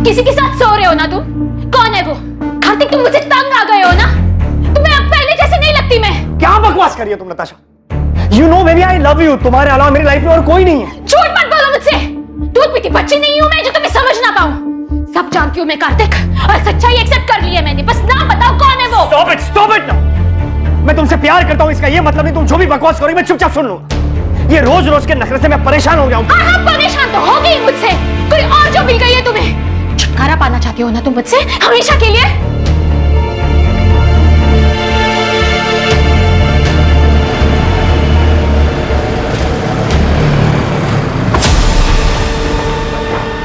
किसी के साथ सो रहे हो ना तुम? कौन है वो? कार्तिक, तुम मुझसे तंग आ गए हो ना? तुम्हें अब पहले जैसे नहीं लगती मैं। क्या बकवास कर रही हो तुम Natasha? You know baby, I love you. तुम्हारे अलावा मेरी लाइफ में और कोई नहीं है। झूठ मत बोलो मुझसे। दूध पीती बच्ची नहीं हूं मैं जो तुम्हें समझ ना पाऊं। सब जानती हूं मैं कार्तिक, और सच्चाई एक्सेप्ट कर ली है मैंने। बस नाम बताओ, कौन है वो? Stop it now. मैं तुमसे प्यार करता हूं, इसका ये मतलब नहीं तुम जो भी बकवास करोगी मैं चुपचाप सुन लूंगा। ये रोज रोज के नखरे से मैं परेशान हो गया हूं। हाँ, परेशान तो हो गई मुझसे। कोई और जो मिल गई है तुम्हें। छुटकारा पाना चाहती हो ना तुम मुझसे, हमेशा के लिए?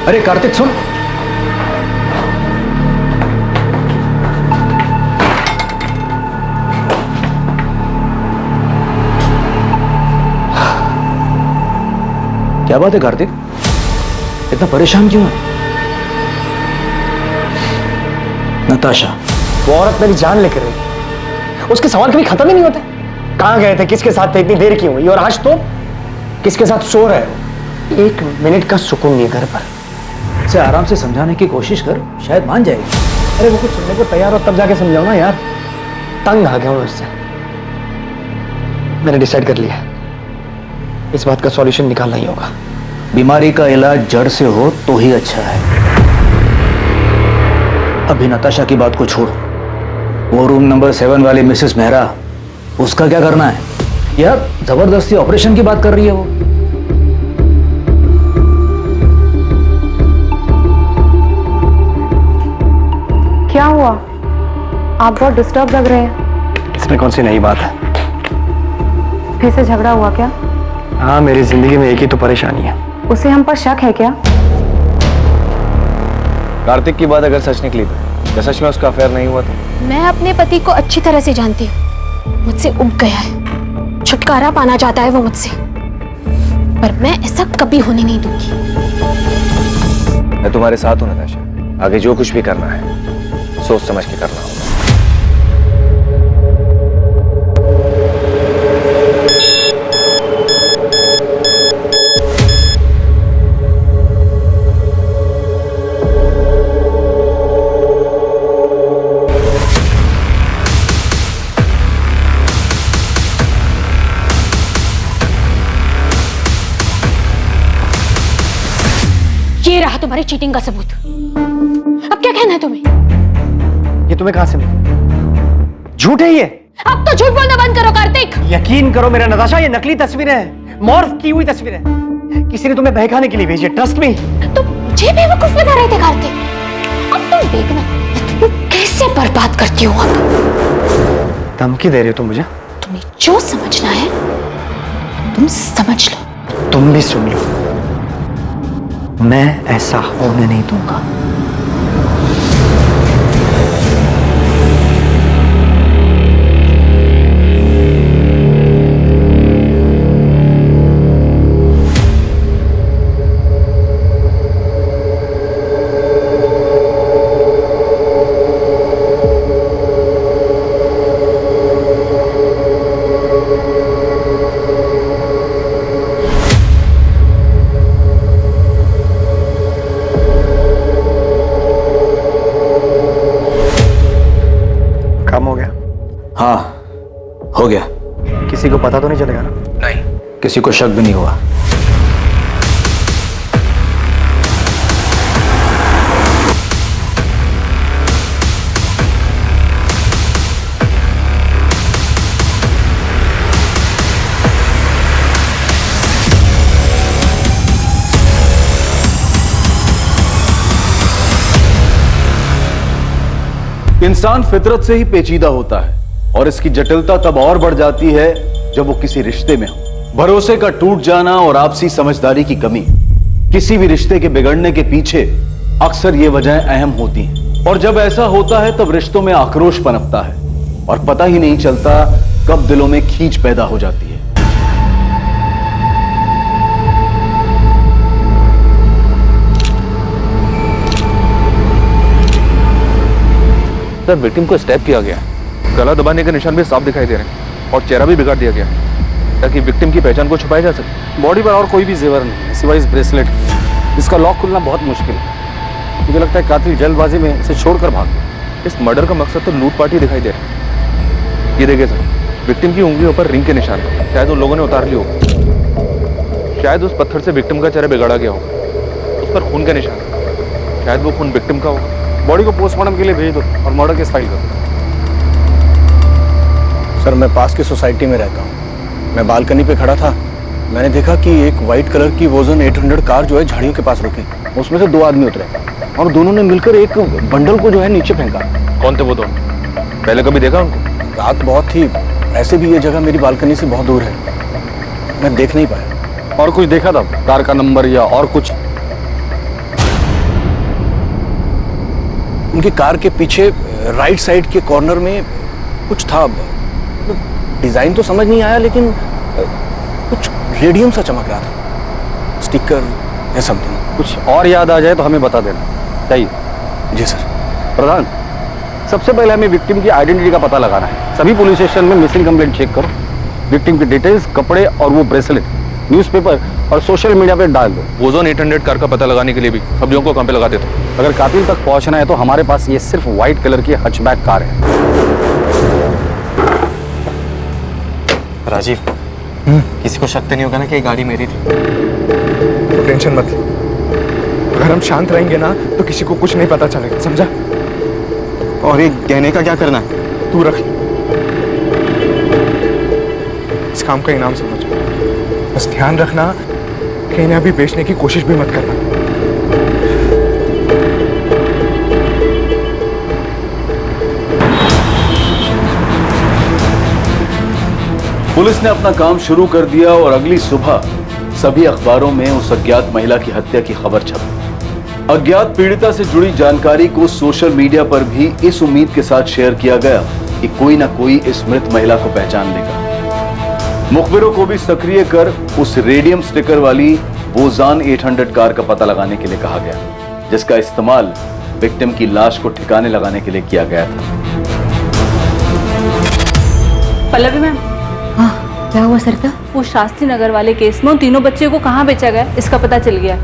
अरे कार्तिक सुन। क्या बात है कार्तिक, इतना परेशान क्यों है? नताशा, वो औरत मेरी जान लेकर रही, उसके सवाल कभी खत्म ही नहीं होते। कहां गए थे, किसके साथ थे, इतनी देर क्यों हुई, और आज तो किसके साथ सो रहे हो? 1 मिनट का सुकून नहीं घर पर। इसे आराम से समझाने की कोशिश कर, शायद मान जाएगी। अरे वो कुछ सुनने को तैयार हो तब जाके समझाओ ना यार। तंग आ गया हूं उससे। मैंने डिसाइड कर लिया, इस बात का सॉल्यूशन निकालना ही होगा। बीमारी का इलाज जड़ से हो तो ही अच्छा है। अभी नताशा की बात को छोड़, वो रूम नंबर 7 वाली मिसेस मेहरा, उसका क्या करना है यार? जबरदस्ती ऑपरेशन की बात कर रही है वो। क्या हुआ? आप बहुत डिस्टर्ब लग रहे हैं। इसमें कौन सी नई बात है? फिर से झगड़ा हुआ क्या? हाँ, मेरी जिंदगी में एक ही तो परेशानी है। उसे हम पर शक है क्या? कार्तिक की बात अगर सच निकली तो क्या सच में उसका अफेयर नहीं हुआ तो? मैं अपने पति को अच्छी तरह से जानती हूँ। मुझसे उब गया है, छुटकारा पाना चाहता है वो मुझसे, पर मैं ऐसा कभी होने नहीं दूंगी। मैं तुम्हारे साथ हूं नताशा। आगे जो कुछ भी करना है सोच समझ के करना होगा। ये रहा तुम्हारी चीटिंग का सबूत। अब क्या कहना है तुम्हें? ये तुम्हें कहां से मिला? झूठ है ये। अब तो झूठ बोलना बंद करो कार्तिक। यकीन करो मेरा नताशा, ये नकली तस्वीरें हैं, मॉर्फ की हुई तस्वीरें। किसी ने तुम्हें बहकाने के लिए भेजी है, ट्रस्ट मी। तुम मुझे बेवकूफ बना रहे थे कार्तिक। अब तुम देखना तुम कैसे बर्बाद करती हो। अब धमकी दे रही हो तुम मुझे? तुम्हें जो समझना है तुम समझ लो। तुम भी सुन लो, मैं ऐसा होने नहीं दूंगा। हाँ, हो गया। किसी को पता तो नहीं चलेगा ना? नहीं, किसी को शक भी नहीं हुआ। इंसान फितरत से ही पेचीदा होता है और इसकी जटिलता तब और बढ़ जाती है जब वो किसी रिश्ते में हो। भरोसे का टूट जाना और आपसी समझदारी की कमी, किसी भी रिश्ते के बिगड़ने के पीछे अक्सर ये वजहें अहम होती हैं। और जब ऐसा होता है तब रिश्तों में आक्रोश पनपता है और पता ही नहीं चलता कब दिलों में खींच पैदा हो जाती है। सर, विक्टिम को स्टैब किया गया है। गला दबाने के निशान भी साफ दिखाई दे रहे हैं और चेहरा भी बिगाड़ दिया गया है ताकि विक्टिम की पहचान को छुपाया जा सके। बॉडी पर और कोई भी जेवर नहीं है सिवाय इस ब्रेसलेट। इसका लॉक खुलना बहुत मुश्किल है। मुझे लगता है कातिल जल्दबाजी में इसे छोड़कर भाग गया। इस मर्डर का मकसद तो लूटपाट ही दिखाई दे रहा है। ये देखिए सर, विक्टिम की उंगलियों पर रिंग के निशान हैं। शायद उन लोगों ने उतार ली हो। शायद उस पत्थर से विक्टिम का चेहरा बिगाड़ा गया हो। उस पर खून के निशान हैं। शायद वो खून विक्टिम का हो। बॉडी को पोस्टमार्टम के लिए भेज दो और मर्डर केस फाइल करो। सर, मैं पास की सोसाइटी में रहता हूँ। मैं बालकनी पे खड़ा था। मैंने देखा कि एक वाइट कलर की वोजन 800 कार जो है झाड़ियों के पास रुकी। उसमें से 2 आदमी उतरे और दोनों ने मिलकर एक बंडल को जो है नीचे फेंका। कौन थे वो दोनों? पहले कभी देखा उनको? रात बहुत थी। ऐसे भी ये जगह मेरी बालकनी से बहुत दूर है, मैं देख नहीं पाया। और कुछ देखा था? कार का नंबर या और कुछ? उनकी कार के पीछे राइट साइड के कॉर्नर में कुछ था। डिजाइन तो समझ नहीं आया, लेकिन कुछ रेडियम सा चमक रहा था, स्टिकर या समथिंग। कुछ और याद आ जाए तो हमें बता देना चाहिए। जी सर। प्रधान, सबसे पहले हमें विक्टिम की आइडेंटिटी का पता लगाना है। सभी पुलिस स्टेशन में मिसिंग कंप्लेंट चेक करो। विक्टिम की डिटेल्स, कपड़े और वो ब्रेसलेट न्यूज़पेपर और सोशल मीडिया पे डाल दो। वोजोन 800 कार का पता लगाने के लिए भी सब्जियों को काम पे लगा देते। अगर कातिल तक पहुंचना है तो हमारे पास ये सिर्फ व्हाइट कलर की हचबैक कार है। राजीव, किसी को शक तो नहीं होगा ना कि ये गाड़ी मेरी थी? तो टेंशन मत ले। अगर हम शांत रहेंगे ना तो किसी को कुछ नहीं पता चलेगा, समझा? और ये गहने का क्या करना है? तू रख ले। इस काम का इनाम समझ। बस ध्यान रखना कि इन्हें अभी बेचने की कोशिश भी मत करना। पुलिस ने अपना काम शुरू कर दिया और अगली सुबह सभी अखबारों में उस अज्ञात महिला की हत्या की खबर छपी। अज्ञात पीड़िता से जुड़ी जानकारी को सोशल मीडिया पर भी इस उम्मीद के साथ शेयर किया गया कि कोई ना कोई इस मृत महिला को पहचान लेगा। मुखबिरों को भी सक्रिय कर उस रेडियम स्टिकर वाली वोजान 800 कार का पता लगाने के लिए कहा गया, जिसका इस्तेमाल विक्टिम की लाश को ठिकाने लगाने के लिए किया गया था। पल्लवी मैम, हाँ, क्या हुआ सरिता? वो शास्त्री नगर वाले केस में उन तीनों बच्चों को कहाँ बेचा गया इसका पता चल गया।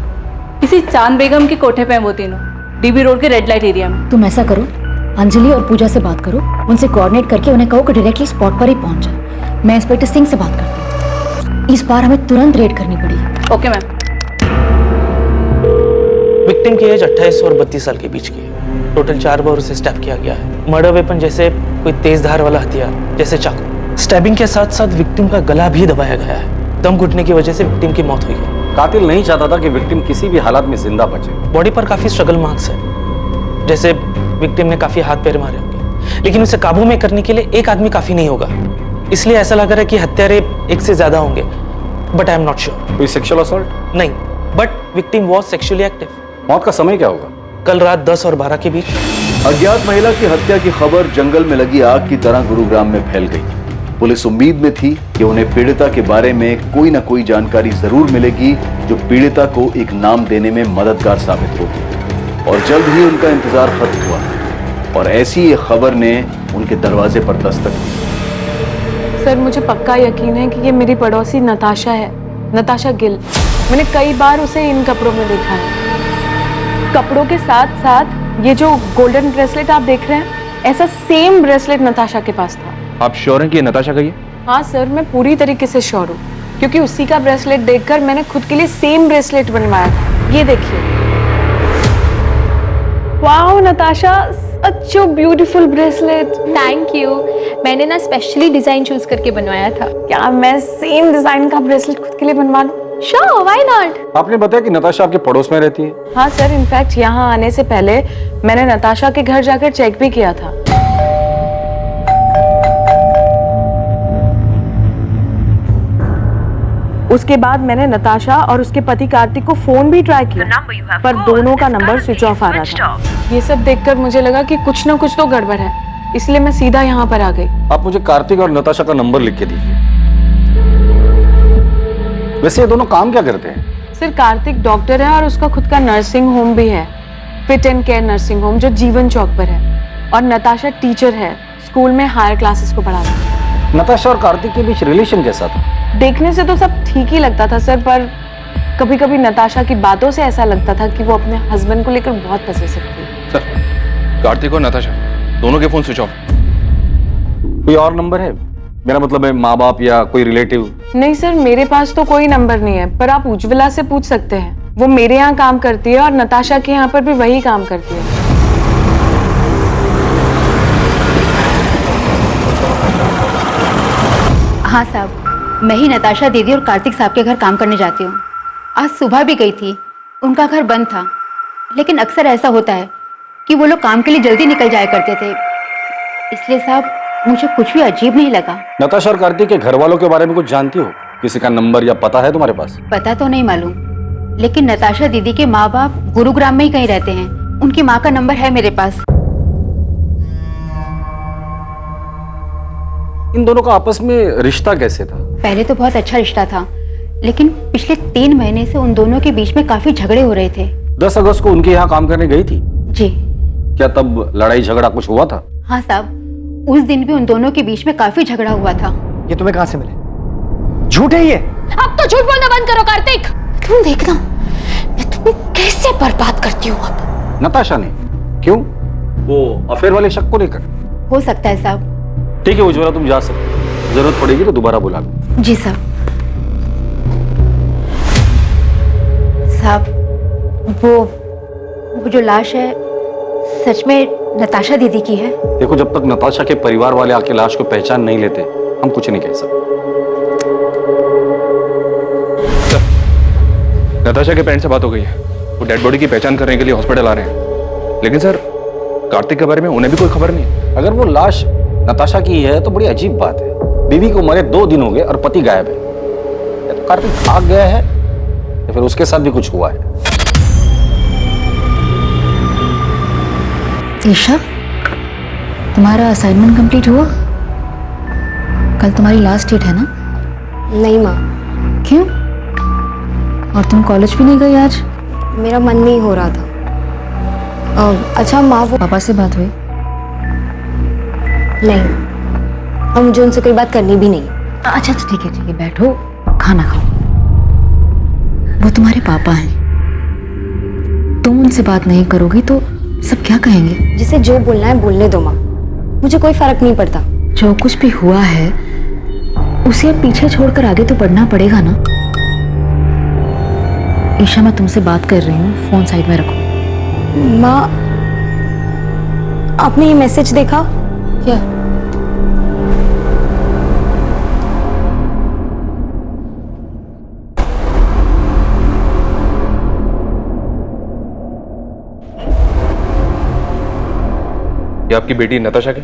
किसी चांद बेगम के कोठे पे हैं वो तीनों, डीबी रोड के रेड लाइट एरिया में। तुम ऐसा करो, अंजलि और पूजा से बात करो, उनसे कोऑर्डिनेट करके उन्हें कहो कि डायरेक्टली स्पॉट पर ही पहुंच जाए। मैं इंस्पेक्टर सिंह से बात करती हूँ। इस बार हमें तुरंत रेड करनी पड़ेगी। Okay ma'am. विक्टिम की एज 28 और 32 साल के बीच की है। टोटल 4 बार उसे स्टैब किया गया है। मर्डर वेपन जैसे कोई तेज धार वाला हथियार जैसे चाकू। स्टैबिंग के साथ साथ विक्टिम का गला भी दबाया गया है। दम घुटने की वजह से विक्टिम की मौत हुई है। कातिल नहीं चाहता था कि विक्टिम किसी भी हालात में जिंदा बचे। बॉडी पर काफी स्ट्रगल मार्क्स है, जैसे विक्टिम ने काफी हाथ पैर मारे होंगे, लेकिन उसे काबू में करने के लिए एक आदमी काफी नहीं होगा। इसलिए ऐसा लग रहा है कि हत्यारे एक से ज्यादा होंगे, but I am not sure. कोई सेक्सुअल असॉल्ट? नहीं, but victim was sexually active. मौत का समय क्या होगा? कल रात 10 और 12 के बीच। अज्ञात महिला की हत्या की खबर जंगल में लगी आग की तरह गुरुग्राम में फैल गई। पुलिस उम्मीद में थी कि उन्हें पीड़िता के बारे में कोई ना कोई जानकारी जरूर मिलेगी जो पीड़िता को एक नाम देने में मददगार साबित होगी। और जल्द ही उनका इंतजार खत्म हुआ और ऐसी ये खबर ने उनके दरवाजे पर दस्तक दी। सर, मुझे पक्का यकीन है कि ये मेरी पड़ोसी नताशा है, नताशा गिल। मैंने कई बार उसे इन कपड़ों में देखा है। कपड़ों के साथ साथ ये जो गोल्डन ब्रेसलेट आप देख रहे हैं, ऐसा सेम ब्रेसलेट नताशा के पास था। आप श्योर हैं कि ये नताशा का ही है? हाँ सर, मैं पूरी तरीके से श्योर हूँ, क्योंकि उसी का ब्रेसलेट देखकर मैंने खुद के लिए सेम ब्रेसलेट बनवाया था। ये देखिए। Wow Natasha, such a beautiful bracelet. Thank you. मैंने ना स्पेशली डिजाइन चूज करके बनवाया था। क्या मैं सेम डिजाइन का ब्रेसलेट खुद के लिए बनवा दूं? Sure, why not. आपने बताया कि नताशा आपके पड़ोस में रहती है? हाँ सर, इनफैक्ट यहाँ आने से पहले मैंने नताशा के घर जाकर चेक भी किया था। उसके बाद मैंने नताशा और उसके पति कार्तिक को फोन भी ट्राई किया, पर दोनों का नंबर स्विच ऑफ आ रहा था। ये सब देखकर मुझे लगा कि कुछ ना कुछ तो गड़बड़ है, इसलिए मैं सीधा यहाँ पर आ गई। आप मुझे कार्तिक और नताशा का नंबर लिख के दीजिए। वैसे ये दोनों काम क्या करते हैं? सर, कार्तिक डॉक्टर है और उसका खुद का नर्सिंग होम भी है, fit and care nursing home, जो जीवन चौक पर है। और नताशा टीचर है, स्कूल में हायर क्लासेस को पढ़ाती है। नताशा और कार्तिक के बीच रिलेशन कैसा था? देखने से तो सब ठीक ही लगता था सर, पर कभी कभी नताशा की बातों से ऐसा लगता था कि वो अपने हस्बैंड को लेकर बहुत पसेसिव थी। सर, कार्तिक और नताशा दोनों के फोन स्विच ऑफ। कोई और नंबर है? मेरा मतलब है माँ बाप या कोई रिलेटिव? नहीं सर, मेरे पास तो कोई नंबर नहीं है, पर आप उज्ज्वला से पूछ सकते हैं। वो मेरे यहाँ काम करती है और नताशा के यहाँ पर भी वही काम करती है। हाँ साहब, मैं ही नताशा दीदी और कार्तिक साहब के घर काम करने जाती हूँ। आज सुबह भी गई थी, उनका घर बंद था, लेकिन अक्सर ऐसा होता है कि वो लोग काम के लिए जल्दी निकल जाया करते थे, इसलिए साहब मुझे कुछ भी अजीब नहीं लगा। नताशा और कार्तिक के घर वालों के बारे में कुछ जानती हो? किसी का नंबर या पता है तुम्हारे पास? पता तो नहीं मालूम, लेकिन नताशा दीदी के माँ बाप गुरुग्राम में ही कहीं रहते हैं। उनकी माँ का नंबर है मेरे पास। इन दोनों का आपस में रिश्ता कैसे था? पहले तो बहुत अच्छा रिश्ता था, लेकिन पिछले 3 महीने से उन दोनों के बीच में काफी झगड़े हो रहे थे। 10 अगस्त को उनके यहाँ काम करने गई थी? जी। क्या तब लड़ाई झगड़ा कुछ हुआ था? हाँ साहब, उस दिन भी उन दोनों के बीच में काफी झगड़ा हुआ था। ये तुम्हें कहाँ से मिले? झूठ है ये। अब तो झूठ बोलना बंद करो कार्तिक। तुम देखना मैं तुम्हें कैसे बर्बाद करती हूँ अब। नताशा ने? क्यों? वो अफेयर वाले शक को लेकर? हो सकता है साहब। ठीक है उज्ज्वला, तुम जा सकते, जरूरत पड़ेगी तो दोबारा बुला लो। जी साहब। साहब, वो जो लाश है सच में नताशा दीदी की है? देखो, जब तक नताशा के परिवार वाले आके लाश को पहचान नहीं लेते हम कुछ नहीं कह सकते। नताशा के पेरेंट्स से बात हो गई है, वो डेड बॉडी की पहचान करने के लिए हॉस्पिटल आ रहे हैं। लेकिन सर, कार्तिक के बारे में उन्हें भी कोई खबर नहीं। अगर वो लाश नताशा की है तो बड़ी अजीब बात है। बीवी को मरे 2 दिन हो गए और पति गायब है। या तो कार्तिक भाग गया है या फिर उसके साथ भी कुछ हुआ है। ईशा, तुम्हारा असाइनमेंट कंप्लीट हुआ? कल तुम्हारी लास्ट डेट है ना? नहीं माँ। क्यों? और तुम कॉलेज भी नहीं गई आज? मेरा मन नहीं हो रहा था। अच्छा माँ, वो पापा से बात हुई? नहीं, और मुझे उनसे कोई बात करनी भी नहीं। अच्छा ठीक है, बैठो, खाना खाओ। वो तुम्हारे पापा हैं, तुम उनसे बात नहीं करोगी तो सब क्या कहेंगे? जिसे जो बोलना है बोलने दो माँ, मुझे कोई फर्क नहीं पड़ता। जो कुछ भी हुआ है उसे अब पीछे छोड़कर आगे तो बढ़ना पड़ेगा ना। ईशा, मैं तुमसे बात कर रही हूँ, फोन साइड में रखो। माँ, आपने ये मैसेज देखा क्या? ये आपकी बेटी नताशा के?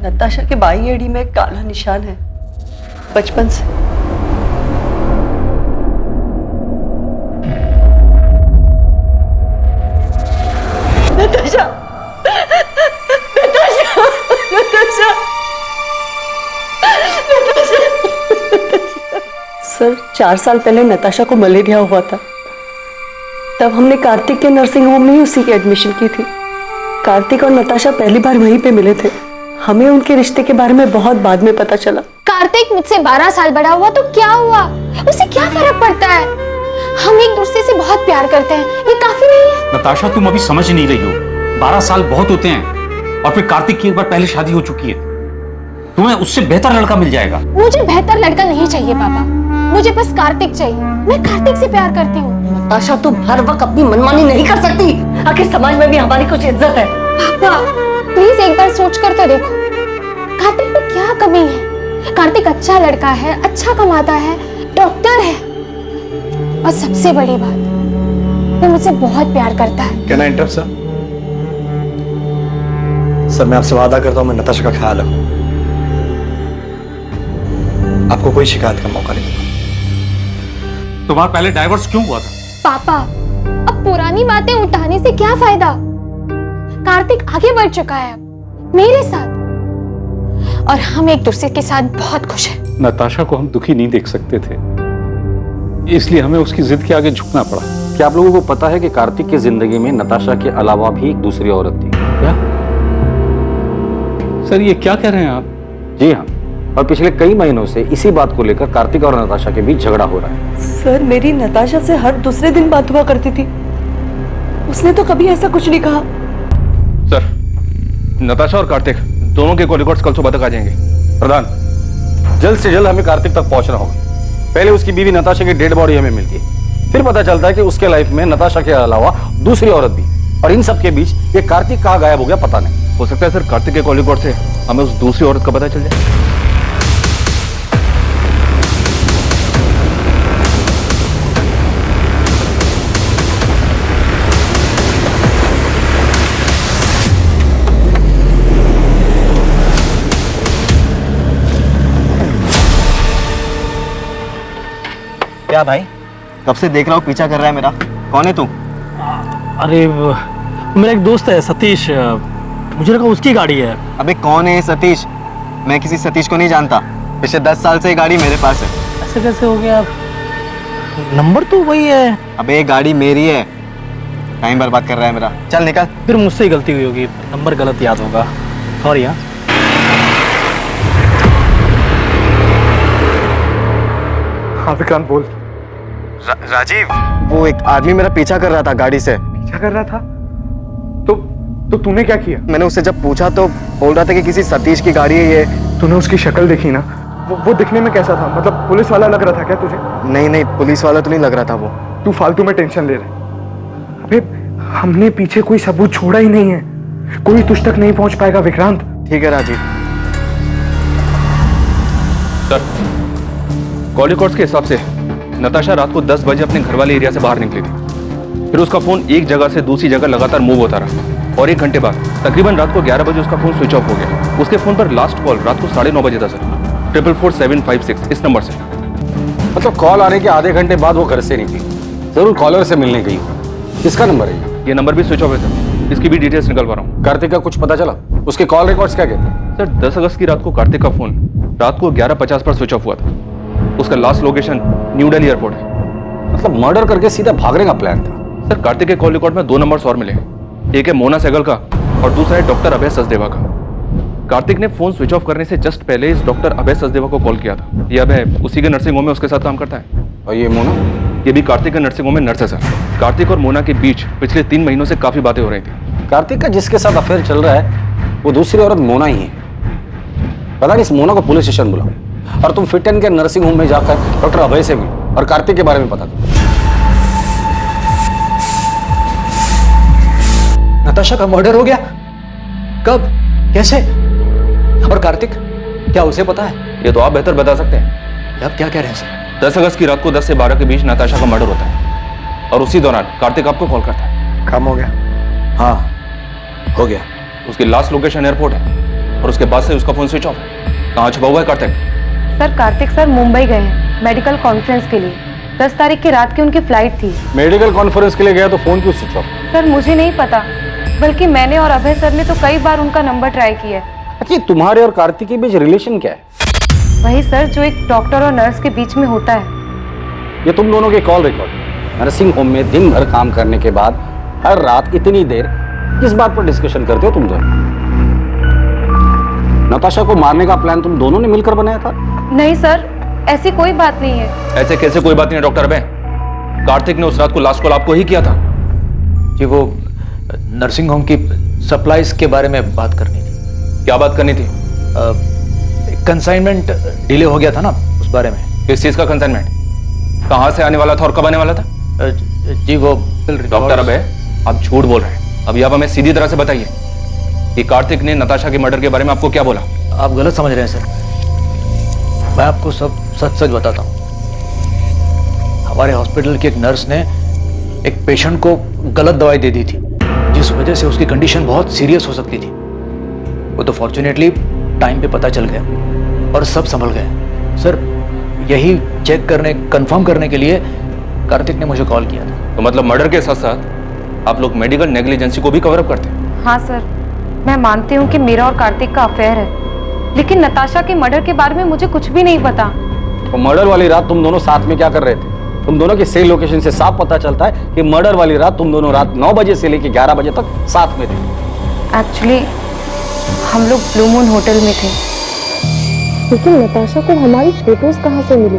नताशा के बाई एड़ी में एक काला निशान है, बचपन से। नताशा, नताशा, नताशा, नताशा। सर, 4 साल पहले नताशा को मलेरिया हुआ था। तब हमने कार्तिक के नर्सिंग होम में ही उसी की एडमिशन की थी। कार्तिक और नताशा पहली बार वहीं पे मिले थे। हमें उनके रिश्ते के बारे में बहुत बाद में पता चला। कार्तिक मुझसे 12 साल बड़ा हुआ तो क्या हुआ, उसे क्या फर्क पड़ता है? हम एक दूसरे से बहुत प्यार करते हैं, ये काफी नहीं है? नताशा, तुम अभी समझ नहीं रही हो। 12 साल बहुत होते हैं, और फिर कार्तिक की एक बार पहले शादी हो चुकी है। तुम्हें उससे बेहतर लड़का मिल जाएगा। मुझे बेहतर लड़का नहीं चाहिए पापा, मुझे बस कार्तिक चाहिए। मैं कार्तिक से प्यार करती हूँ। नताशा, तुम हर वक्त अपनी मनमानी नहीं कर सकती। आखिर समाज में भी हमारी कुछ इज्जत है। पापा प्लीज एक बार सोच कर तो देखो, कार्तिक में क्या कमी है? कार्तिक अच्छा लड़का है, अच्छा कमाता है, डॉक्टर है, और सबसे बड़ी बात वो मुझसे बहुत प्यार करता है। Can I interrupt sir? Sir, मैं आपसे वादा करता हूं मैं नताशा का ख्याल रखूं। आपको कोई शिकायत का मौका नहीं दूंगा। तुम्हारा पहले डाइवोर्स क्यों हुआ था? पापा, अब पुरानी बातें उठाने से क्या फायदा? कार्तिक आगे बढ़ चुका है अब मेरे साथ, और हम एक दूसरे के साथ बहुत खुश हैं। नताशा को हम दुखी नहीं देख सकते थे, इसलिए हमें उसकी जिद के आगे झुकना पड़ा। क्या आप लोगों को पता है कि कार्तिक की जिंदगी में नताशा के अलावा भी एक दूसरी औरत थी? क्या? सर, ये क्या कह रहे हैं आप? जी हाँ, और पिछले कई महीनों से इसी बात को लेकर कार्तिक और नताशा के बीच झगड़ा हो रहा है। सर मेरी नताशा से हर दूसरे दिन बात हुआ करती थी, उसने तो कभी ऐसा कुछ नहीं कहा। सर, नताशा और कार्तिक दोनों के कॉल रिकॉर्ड्स कल सुबह तक आ जाएंगे। प्रधान, जल्द से जल्द हमें कार्तिक तक पहुंचना होगा। पहले उसकी बीवी नताशा की डेड बॉडी हमें मिलती है, फिर पता चलता है कि उसके लाइफ में नताशा के अलावा दूसरी औरत भी, और इन सब के बीच ये कार्तिक कहाँ गायब हो गया पता नहीं। हो सकता है सर कार्तिक के कॉल रिकॉर्ड से हमें उस दूसरी औरत का पता चल जाए। क्या भाई, कब से देख रहा हूँ पीछा कर रहा है मेरा। कौन है तू? अरे मेरा एक दोस्त है सतीश, मुझे लगा उसकी गाड़ी है। अबे कौन है सतीश? मैं किसी सतीश को नहीं जानता। पिछले 10 साल से ये गाड़ी मेरे पास है। ऐसे कैसे हो गया? नंबर तो वही है। अबे ये गाड़ी मेरी है। टाइम बर्बाद कर रहा है मेरा। चल निकल। फिर मुझसे ही गलती हुई होगी, नंबर गलत याद होगा। सॉरी। हाँ हाँ विक्रांत बोल। राजीव, वो एक आदमी मेरा पीछा कर रहा था गाड़ी से। पीछा कर रहा था? तो तूने क्या किया? मैंने उससे जब पूछा तो बोल रहा था कि किसी सतीश की गाड़ी है ये। तूने उसकी शक्ल देखी ना? वो दिखने में कैसा था? मतलब पुलिस वाला लग रहा था क्या तुझे? नहीं, पुलिस वाला तो नहीं लग रहा था वो। तू फालतू में टेंशन ले रहा। अबे हमने पीछे कोई सबूत छोड़ा ही नहीं है, कोई तुझ तक नहीं पहुंच पाएगा विक्रांत। ठीक है राजीव। सर, कॉल रिकॉर्ड्स के हिसाब से नताशा रात को 10 बजे अपने घर वाले एरिया से बाहर निकली थी। फिर उसका फोन एक जगह से दूसरी जगह लगातार मूव होता रहा, और 1 घंटे बाद तकरीबन रात को 11 बजे उसका फोन स्विच ऑफ हो गया। उसके फोन पर लास्ट कॉल रात को 9:30 बजे था सर, 44756 इस नंबर से। मतलब कॉल आने के आधे घंटे बाद वो घर से निकली, जरूर कॉलर से मिलने गई। किसका नंबर है ये? नंबर भी स्विच ऑफ है सर, इसकी भी डिटेल्स निकल पा रहा हूँ। कार्तिक का कुछ पता चला? उसके कॉल रिकॉर्ड्स क्या कहते हैं? सर 10 अगस्त की रात को कार्तिक का फोन रात को 11:50 पर स्विच ऑफ हुआ था। उसका last location new Delhi airport है। मतलब मर्डर करके सीधा भागने का प्लान था। सर कार्तिक के कॉल रिकॉर्ड में 2 नंबर्स और मिले, एक है मोना सहगल का और दूसरा है डॉक्टर अभय सचदेवा का। कार्तिक ने फोन स्विच ऑफ करने से जस्ट पहले इस डॉक्टर अभय सचदेवा को कॉल किया था। ये अभय उसी के नर्सिंग होम में उसके साथ काम करता है। और ये मोना? ये भी कार्तिक के नर्सिंग होम में नर्स है सर। कार्तिक और मोना के बीच पिछले 3 महीनों से काफी बातें हो रही थी। कार्तिक का जिसके साथ अफेयर चल रहा है वो दूसरी औरत मोना ही है। पता नहीं इस मोना को पुलिस स्टेशन बुलाओ और तुम फिट एंड के नर्सिंग होम में जाकर डॉक्टर अभय से मिलो और कार्तिक के बारे में पता करो। नताशा का मर्डर हो गया? कब? कैसे? और कार्तिक, क्या उसे पता है? ये तो आप बेहतर बता सकते हैं। आप क्या कह रहे हैं सर? 10 अगस्त की रात को 10 से 12 के बीच नताशा का मर्डर होता है और उसी दौरान कार्तिक आपको कॉल करता है। काम हो गया? हाँ हो गया। उसकी लास्ट लोकेशन एयरपोर्ट है और उसके बाद से उसका फोन स्विच ऑफ है। कहाँ छुपा हुआ है कार्तिक? सर कार्तिक सर मुंबई गए हैं मेडिकल कॉन्फ्रेंस के लिए। 10 तारीख की रात की उनकी फ्लाइट थी। मेडिकल कॉन्फ्रेंस के लिए गया तो फोन क्यों स्विच ऑफ? सर मुझे नहीं पता, बल्कि मैंने और अभय सर ने तो कई बार उनका नंबर ट्राई किया है। अच्छा, तुम्हारे और कार्तिक के बीच रिलेशन क्या है? वही सर जो एक डॉक्टर और नर्स के बीच में होता है। ये तुम दोनों के कॉल रिकॉर्ड। नर्सिंग होम में दिन भर काम करने के बाद हर रात इतनी देर किस बात पर डिस्कशन करते हो तुम दोनों? नताशा को मारने का प्लान तुम दोनों ने मिलकर बनाया था? नहीं सर, ऐसी कोई बात नहीं है। ऐसे कैसे कोई बात नहीं है डॉक्टर अभय? कार्तिक ने उस रात को लास्ट कॉल आपको ही किया था। कि वो नर्सिंग होम की सप्लाईज के बारे में बात करनी थी। क्या बात करनी थी? कंसाइनमेंट डिले हो गया था ना, उस बारे में। किस चीज का कंसाइनमेंट? कहां से आने वाला था और कब आने वाला था? जी वो डॉक्टर अभय, आप झूठ बोल रहे हैं। अभी आप हमें सीधी तरह से बताइए कि कार्तिक ने नताशा के मर्डर के बारे में आपको क्या बोला? आप गलत समझ रहे हैं सर। मैं आपको सब सच सच बताता हूँ। हमारे हॉस्पिटल की एक नर्स ने एक पेशेंट को गलत दवाई दे दी थी, जिस वजह से उसकी कंडीशन बहुत सीरियस हो सकती थी। वो तो फॉर्चुनेटली टाइम पे पता चल गया और सब संभल गया। सर यही चेक करने, कंफर्म करने के लिए कार्तिक ने मुझे कॉल किया था। तो मतलब मर्डर के साथ साथ आप लोग मेडिकल नेग्लिजेंसी को भी कवर अप करते हैं? हाँ सर, मैं मानती हूँ कि मेरा और कार्तिक का अफेयर है, लेकिन नताशा के मर्डर के बारे में मुझे कुछ भी नहीं पता। तो मर्डर वाली रात तुम दोनों साथ में क्या कर रहे थे? तुम दोनों की सेल लोकेशन से साफ पता चलता है कि मर्डर वाली रात तुम दोनों रात 9 बजे से लेकर 11 बजे तक साथ में थे। एक्चुअली हम लोग ब्लू मून होटल में थे। लेकिन नताशा को हमारी फोटोज कहाँ से मिली?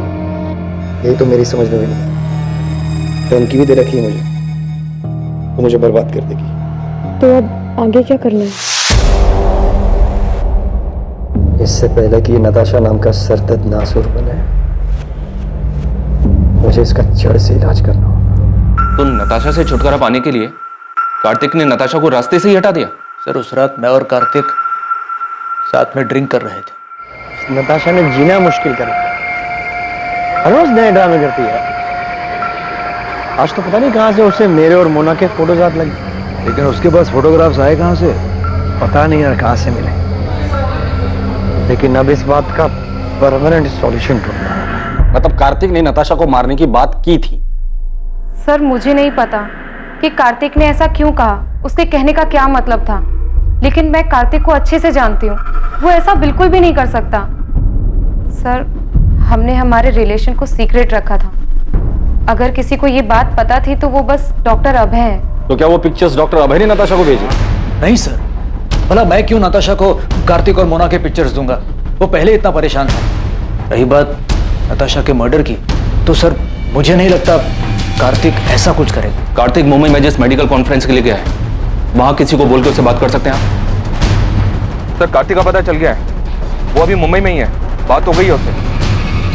यही तो मेरी समझ में भी नहीं। धमकी भी दे रखी है मुझे, वो मुझे बर्बाद कर देगी। तो अब आगे क्या करना है? इससे पहले कि नताशा नाम का सरदर्द नासुर बने, मुझे इसका जड़ से इलाज करना होगा। तो नताशा से छुटकारा पाने के लिए कार्तिक ने नताशा को रास्ते से ही हटा दिया? सर उस रात मैं और कार्तिक साथ में ड्रिंक कर रहे थे। नताशा ने जीना मुश्किल कर दिया। हर रोज नए ड्रामे करती है। आज तो पता नहीं कहां से उसे मेरे और मोना के फोटोज हाथ लगे। लेकिन उसके पास फोटोग्राफ्स आए कहां से? पता नहीं यार कहां से मिले, लेकिन अब इस बात का परमानेंट सॉल्यूशन ढूंढना है। मतलब कार्तिक ने नताशा को मारने की बात की थी? सर मुझे नहीं पता कि कार्तिक ने ऐसा क्यों कहा, उसके कहने का क्या मतलब था, लेकिन मैं कार्तिक को अच्छे से जानती हूँ, वो ऐसा बिल्कुल भी नहीं कर सकता। सर हमने हमारे रिलेशन को सीक्रेट रखा था। अगर किसी को ये बात पता थी तो वो बस डॉक्टर अभय है। तो क्या वो पिक्चर्स डॉक्टर अभय ने नताशा को भेजी? नहीं सर, भला मैं क्यों नताशा को कार्तिक और मोना के पिक्चर्स दूंगा? वो पहले इतना परेशान था। रही बात नताशा के मर्डर की, तो सर मुझे नहीं लगता कार्तिक ऐसा कुछ करेगा। कार्तिक मुंबई में जिस मेडिकल कॉन्फ्रेंस के लिए गया है, वहां किसी को बोल के उससे बात कर सकते हैं आप? सर कार्तिक का पता चल गया है, वो अभी मुंबई में ही है, बात हो गई है उससे।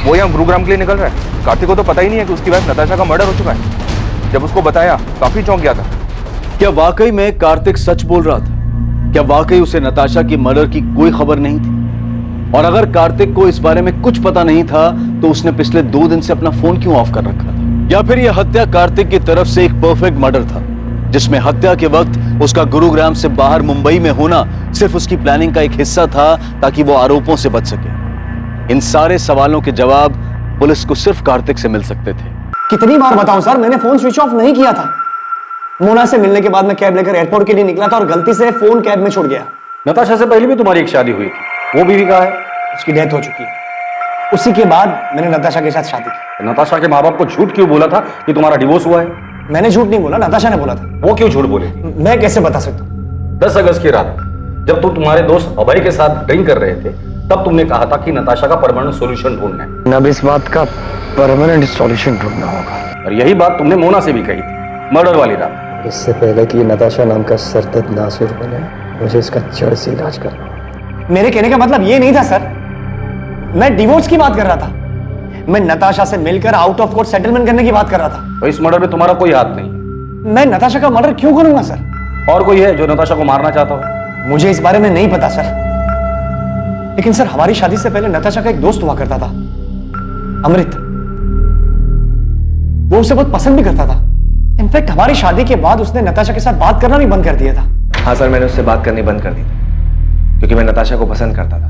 वो यहाँ गुरुग्राम के लिए निकल रहा है। कार्तिक को तो पता ही नहीं है कि उसकी वाइफ नताशा का मर्डर हो चुका है। जब उसको बताया काफी चौंक गया था। क्या वाकई में कार्तिक सच बोल रहा था? क्या वाकई उसे नताशा की मर्डर की कोई खबर नहीं थी? और अगर कार्तिक को इस बारे में कुछ पता नहीं था तो उसने पिछले 2 दिन से अपना फोन क्यों ऑफ कर रखा था? या फिर यह हत्या कार्तिक की तरफ से एक परफेक्ट मर्डर था, जिसमें हत्या के वक्त उसका गुरुग्राम से बाहर मुंबई में होना सिर्फ उसकी प्लानिंग का एक हिस्सा था ताकि वो आरोपों से बच सके? इन सारे सवालों के जवाब पुलिस को सिर्फ कार्तिक से मिल सकते थे। कितनी बार बताऊं सर, मैंने फोन स्विच ऑफ नहीं किया था। मोना से मिलने के बाद मैं कैब लेकर एयरपोर्ट के लिए निकला था और गलती से फोन कैब में छूट गया। नताशा से पहले भी तुम्हारी एक शादी हुई थी, वो बीवी कहाँ है? उसकी डेथ हो चुकी है। उसी के बाद मैंने नताशा के साथ शादी की। नताशा के माँ बाप को झूठ क्यों बोला था कि तुम्हारा डिवोर्स हुआ है? मैंने झूठ नहीं बोला, नताशा ने बोला था। वो क्यों झूठ बोले? मैं कैसे बता सकता हूँ? 10 अगस्त की रात जब तुम तुम्हारे दोस्त अभय के साथ ड्रिंक कर रहे थे, तब तुमने कहा था कि नताशा का परमानेंट सॉल्यूशन ढूंढना है। अब इस बात का परमानेंट सॉल्यूशन ढूंढना होगा। और यही बात तुमने मोना से भी कही थी मर्डर वाली रात। इससे पहले कि नताशा नाम का सरदर्द नासुर बने, मुझे इसका जड़ से इलाज करना होगा। मेरे कहने का मतलब ये नहीं था सर, मैं डिवोर्स की बात कर रहा था। मैं नताशा से मिलकर आउट ऑफ कोर्ट सेटलमेंट करने की बात कर रहा था। तो इस मर्डर में तुम्हारा कोई हाथ नहीं है? मैं नताशा का मर्डर क्यों करूंगा सर? और कोई है जो नताशा को मारना चाहता हो? मुझे इस बारे में नहीं पता सर, लेकिन सर हमारी शादी से पहले नताशा का एक दोस्त हुआ करता था, अमृत। वो उसे बहुत पसंद भी करता था। इनफैक्ट हमारी शादी के बाद उसने नताशा के साथ बात करना भी बंद कर दिया था। हाँ सर, मैंने उससे बात करनी बंद कर दी थी क्योंकि मैं नताशा को पसंद करता था,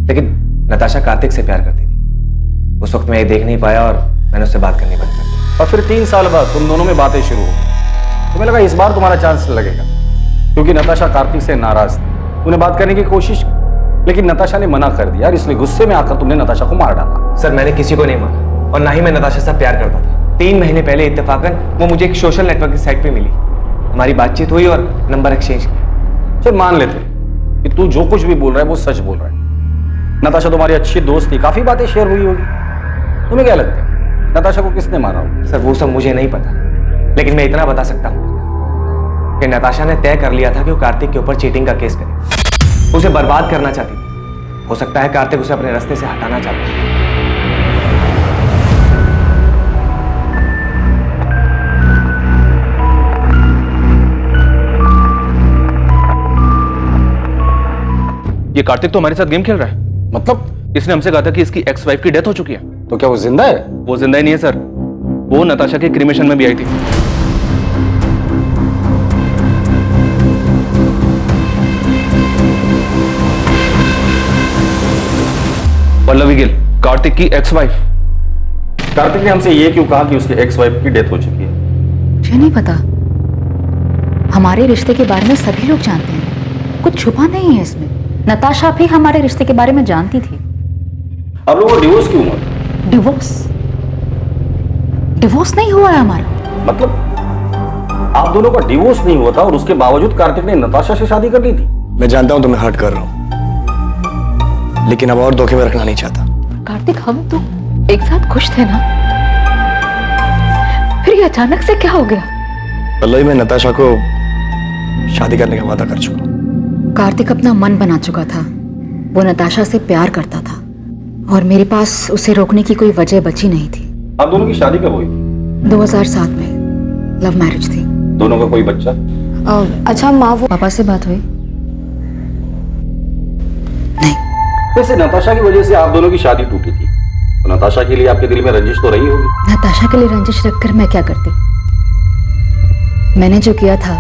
लेकिन नताशा कार्तिक से प्यार करती थी। उस वक्त मैं ये देख नहीं पाया और मैंने उससे बात करनी बंद कर दी। और फिर 3 साल बाद तुम दोनों में बातें शुरू हो गई। तुम्हें लगा इस बार तुम्हारा चांस लगेगा, क्योंकि नताशा कार्तिक से नाराज थी। तूने बात करने की कोशिश की, लेकिन नताशा ने मना कर दिया और इसलिए गुस्से में आकर तुमने नताशा को मार डाला। सर मैंने किसी को नहीं मारा और ना ही मैं नताशा से प्यार करता था। 3 महीने पहले इत्तेफाकन वो मुझे एक सोशल नेटवर्क की साइट पे मिली। हमारी बातचीत हुई और नंबर एक्सचेंज किया। चल मान लेते कि तू जो कुछ भी बोल रहा है वो सच बोल रहा है। नताशा तुम्हारी अच्छी दोस्त थी, काफी बातें शेयर हुई होगी। तुम्हें क्या लगता है नताशा को किसने मारा होगा? सर वो सब मुझे नहीं पता, लेकिन मैं इतना बता सकता हूँ कि नताशा ने तय कर लिया था कि वो कार्तिक के ऊपर चीटिंग का केस करे। उसे बर्बाद करना चाहती थी। हो सकता है कार्तिक उसे अपने रास्ते से हटाना चाहता है। ये कार्तिक तो हमारे साथ गेम खेल रहा है। मतलब इसने हमसे कहा था कि इसकी एक्स वाइफ की डेथ हो चुकी है। तो क्या वो जिंदा है? वो जिंदा ही नहीं है सर, वो नताशा के क्रिमेशन में भी आई थी। पल्लवी गिल, कार्तिक की एक्स वाइफ। कार्तिक ने हमसे ये क्यों कहा कि उसकी एक्स वाइफ की डेथ हो चुकी है? मुझे नहीं पता। हमारे रिश्ते के बारे में सभी लोग जानते हैं, कुछ छुपा नहीं है इसमें। नताशा भी हमारे रिश्ते के बारे में जानती थी। अब लोगों को डिवोर्स क्यों हुआ? डिवोर्स नहीं हुआ है हमारा। मतलब आप दोनों का डिवोर्स नहीं हुआ था और उसके बावजूद कार्तिक ने नताशा से शादी कर ली थी? मैं जानता हूं तुम्हें हर्ट कर रहा हूं, लेकिन अब और धोखे में रखना नहीं चाहता। कार्तिक, हम तो एक साथ खुश थे ना, फिर ये अचानक से क्या हो गया? पल्लवी, मैं नताशा को शादी करने का वादा कर चुका। कार्तिक अपना मन बना चुका था। वो नताशा से प्यार करता था और मेरे पास उसे रोकने की कोई वजह बची नहीं थी। आप दोनों की शादी कब हुई? 2007 में लव मैरिज थी। दोनों का कोई बच्चा? अच्छा माँ, वो पापा से बात हुई? नहीं। वैसे नताशा की वजह से आप दोनों की शादी टूटी थी, तो नताशा के लिए आपके दिल में रंजिश तो रही होगी। नताशा के लिए रंजिश रखकर मैं क्या करती? मैंने जो किया था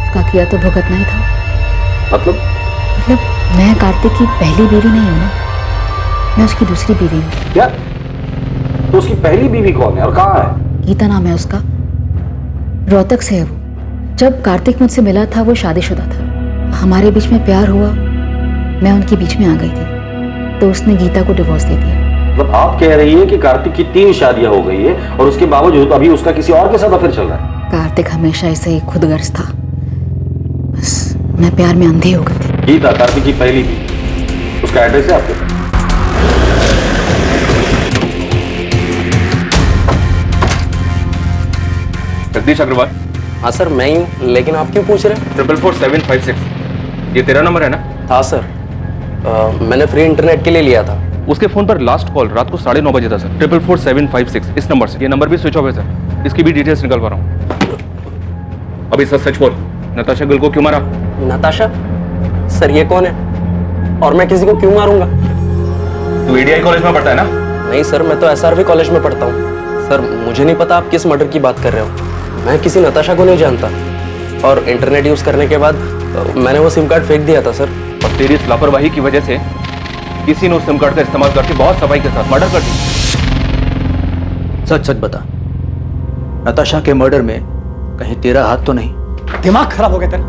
उसका किया तो भुगतना ही था। मतलब मैं कार्तिक की पहली बीवी नहीं हूँ ना, मैं उसकी दूसरी बीवी हूँ। क्या? तो उसकी पहली बीवी कौन है और कहाँ है? गीता नाम है उसका, रोहतक से है वो। जब कार्तिक मुझसे मिला था वो शादीशुदा था। हमारे बीच में प्यार हुआ, मैं उनके बीच में आ गई थी, तो उसने गीता को डिवोर्स दे दिया। मतलब आप कह रही है कि कार्तिक की 3 शादियां हो गई है और उसके बावजूद अभी उसका किसी और के साथ अफेयर चल रहा है? कार्तिक हमेशा ऐसे ही खुदगर्ज था, बस मैं प्यार में अंधी हो गई थी। गीता कार्तिक की पहली बीवी, उसका एड्रेस है आपके पास? जगदीश अग्रवाल। हाँ सर, मैं ही हूँ, लेकिन आप क्यों पूछ रहे हैं? 444756, ये तेरा नंबर है ना? हाँ सर, मैंने फ्री इंटरनेट के लिए लिया था। उसके फोन पर लास्ट कॉल रात को 9:30 बजे था सर। 444756 इस नंबर से। ये नंबर भी स्विच ऑफ है सर, इसकी भी डिटेल्स निकलवा रहा हूँ। अभी सच सच बोल, नताशा गिल को क्यों मारा? नताशा? सर ये कौन है और मैं किसी को क्यों मारूंगा? तू एडीआई कॉलेज में पढ़ता है ना? नहीं सर, मैं तो एसआरवी कॉलेज में पढ़ता हूँ। सर मुझे नहीं पता आप किस मर्डर की बात कर रहे हो। मैं किसी नताशा को नहीं जानता, और इंटरनेट यूज करने के बाद मैंने वो सिम कार्ड फेंक दिया था सर। और तेरी इस लापरवाही की वजह से किसी ने उस सिम कार्ड का इस्तेमाल करके बहुत सफाई के साथ मर्डर कर दिया। सच सच बता, नताशा के मर्डर में कहीं तेरा हाथ तो नहीं? दिमाग खराब हो गया तेरा?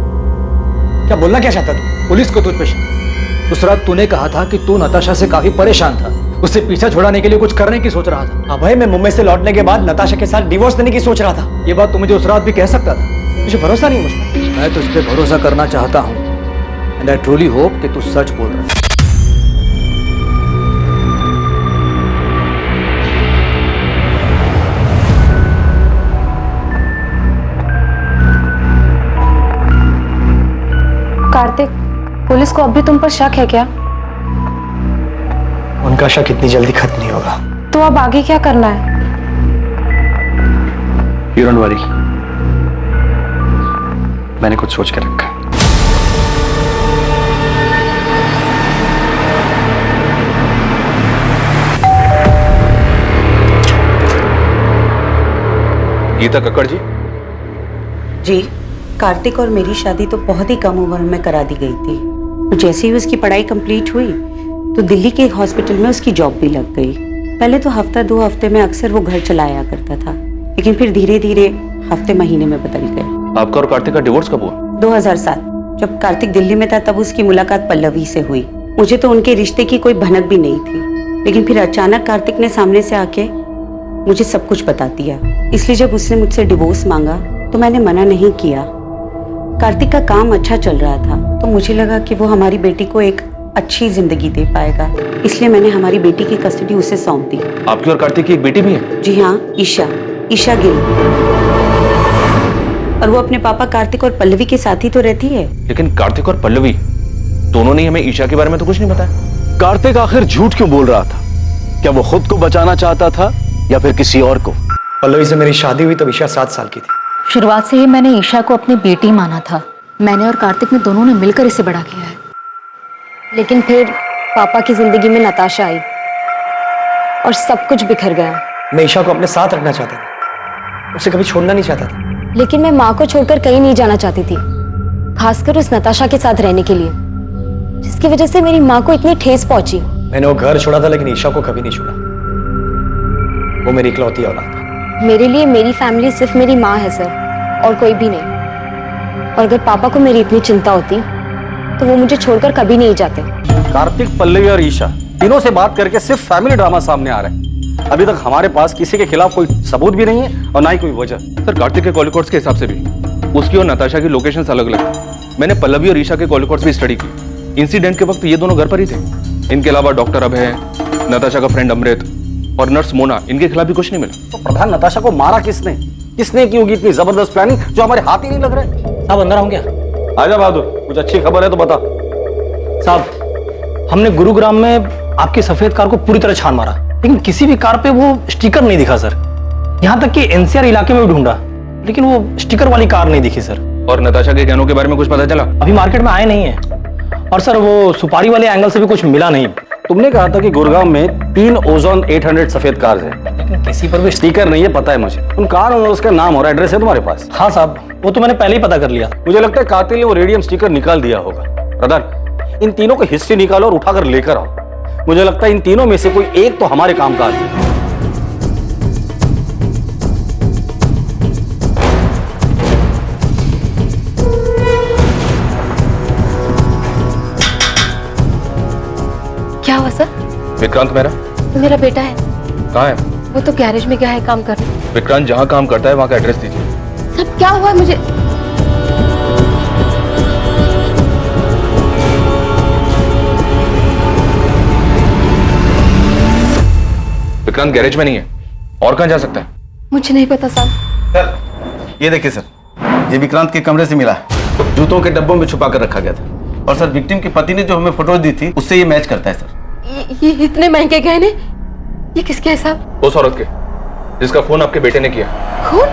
क्या बोलना क्या चाहता तू? पुलिस को तुझ पे शक? उस रात तूने कहा था कि तू नताशा से काफी परेशान था, उससे पीछा छुड़ाने के लिए कुछ करने की सोच रहा था। अभय, मैं मुंबई से लौटने के बाद नताशा के साथ डिवोर्स देने की सोच रहा था। ये बात तू मुझे उस रात भी कह सकता था। मुझे भरोसा नहीं मुझ पर। मैं तुझ पे भरोसा करना चाहता हूँ, एंड आई ट्रूली होप कि तू सच बोल रहा है। कार्तिक, पुलिस को अब भी तुम पर शक है क्या? उनका शक इतनी जल्दी खत्म नहीं होगा। तो अब आगे क्या करना है? You don't worry, मैंने कुछ सोच कर रखा है। गीता कक्कड़ जी। जी, कार्तिक और मेरी शादी तो बहुत ही कम उम्र में करा दी गई थी। जैसे ही उसकी पढ़ाई कंप्लीट हुई तो दिल्ली के एक हॉस्पिटल में उसकी जॉब भी लग गई। पहले तो हफ्ता 2 हफ्ते में अक्सर वो घर चला आया करता था, लेकिन फिर धीरे धीरे हफ्ते महीने में बदल गए। आपका और कार्तिक का डिवोर्स कब हुआ? 2007, जब कार्तिक दिल्ली में था तब उसकी मुलाकात पल्लवी से हुई। मुझे तो उनके रिश्ते की कोई भनक भी नहीं थी, लेकिन फिर अचानक कार्तिक ने सामने से आके मुझे सब कुछ बता दिया। इसलिए जब उसने मुझसे डिवोर्स मांगा तो मैंने मना नहीं किया। कार्तिक का काम अच्छा चल रहा था, तो मुझे लगा कि वो हमारी बेटी को एक अच्छी जिंदगी दे पाएगा, इसलिए मैंने हमारी बेटी की कस्टडी उसे सौंप दी। आपकी और कार्तिक की एक बेटी भी है? जी हाँ, ईशा गिल। और वो अपने पापा कार्तिक और पल्लवी के साथ ही तो रहती है। लेकिन कार्तिक और पल्लवी दोनों ने हमें ईशा के बारे में तो कुछ नहीं बताया। कार्तिक आखिर झूठ क्यों बोल रहा था? क्या वो खुद को बचाना चाहता था या फिर किसी और को? पल्लवी से मेरी शादी हुई तब ईशा 7 साल की थी। शुरुआत से ही मैंने ईशा को अपनी बेटी माना था। मैंने और कार्तिक ने दोनों ने मिलकर इसे बड़ा किया है। लेकिन फिर पापा की जिंदगी में नताशा आई और सब कुछ बिखर गया। मैं ईशा को अपने साथ रखना चाहता था, उसे कभी छोड़ना नहीं चाहता था। लेकिन मैं माँ को छोड़कर कहीं नहीं जाना चाहती थी, खासकर उस नताशा के साथ रहने के लिए, जिसकी वजह से मेरी माँ को इतनी ठेस पहुंची। मैंने वो घर छोड़ा था, लेकिन ईशा को कभी नहीं छोड़ा। वो मेरी इकलौती औलाद है। मेरे लिए मेरी फैमिली सिर्फ मेरी माँ है सर, और कोई भी नहीं। और अगर पापा को मेरी इतनी चिंता होती तो वो मुझे छोड़कर कभी नहीं जाते। कार्तिक, पल्लवी और ईशा तीनों से बात करके सिर्फ फैमिली ड्रामा सामने आ रहा है। अभी तक हमारे पास किसी के खिलाफ कोई सबूत भी नहीं है और ना ही कोई वजह। सर, कार्तिक के कॉल रिकॉर्ड्स के हिसाब से भी उसकी और नताशा की लोकेशंस अलग अलग है। मैंने पल्लवी और ईशा के कॉल रिकॉर्ड्स भी स्टडी की। इंसिडेंट के वक्त ये दोनों घर पर ही थे। इनके अलावा डॉक्टर अभय, नताशा का फ्रेंड अमृत और नर्स मोना, इनके खिलाफ भी कुछ नहीं मिला। तो प्रधान, नताशा को मारा किसने? किसने की होगी इतनी जबरदस्त प्लानिंग जो हमारे हाथ ही नहीं लग रहे? साहब अंदर आऊं क्या? आजा बहादुर, कुछ अच्छी खबर है तो बता। साहब, हमने गुरुग्राम में आपकी सफेद कार को पूरी तरह छान मारा, लेकिन किसी भी कार पे वो स्टिकर नहीं दिखा सर। यहाँ तक कि एनसीआर इलाके में भी ढूंढा, लेकिन वो स्टिकर वाली कार नहीं दिखी सर। और नताशा के गहनों के बारे में कुछ पता चला? अभी मार्केट में आए नहीं है। और सर वो सुपारी वाले एंगल से भी कुछ मिला नहीं। तुमने कहा था कि गुड़गांव में 3 ओजोन 800 सफेद कार्स हैं, लेकिन किसी पर भी स्टिकर नहीं है, पता है मुझे। उन कार और उसका नाम और एड्रेस है तुम्हारे पास? हाँ साहब, वो तो मैंने पहले ही पता कर लिया। मुझे लगता है कातिल ने वो रेडियम स्टिकर निकाल दिया होगा। प्रधान, इन तीनों की हिस्ट्री निकालो और उठाकर लेकर आओ। मुझे लगता है इन तीनों में से कोई एक तो हमारे काम का आदमी है। क्या हुआ सर? विक्रांत मेरा बेटा है। कहाँ है? वो तो गैरेज में गया है काम करने। विक्रांत जहाँ काम करता है वहाँ का एड्रेस दीजिए। सब क्या हुआ है मुझे? विक्रांत गैरेज में नहीं है, और कहाँ जा सकता है? मुझे नहीं पता साहब। सर, ये देखिए सर, ये विक्रांत के कमरे से मिला है। जूतों के डब्बों में छुपा कर रखा गया था। और सर, विक्टिम के पति ने जो हमें फोटो दी थी उससे ये मैच करता है सर। ये इतने महंगे गहने, ये किसके है साहब? उस औरत के जिसका खून आपके बेटे ने किया। खून?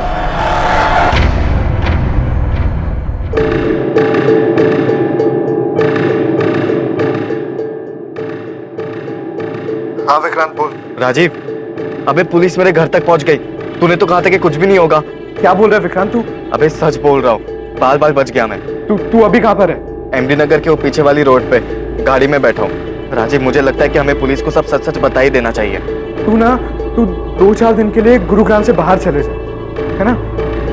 हाँ विक्रांत बोल। राजीव, अबे पुलिस मेरे घर तक पहुंच गई। तूने तो कहा था कि कुछ भी नहीं होगा। क्या बोल रहा है विक्रांत तू? अबे सच बोल रहा हूँ, बाल बाल बच गया मैं। तू अभी कहाँ पर है? एमडी नगर के वो पीछे वाली रोड पे गाड़ी में बैठा हूँ। राजीव, मुझे लगता है कि हमें पुलिस को सब सच सच बता ही देना चाहिए। तू 2-4 दिन के लिए गुरुग्राम से बाहर चले जा, है ना?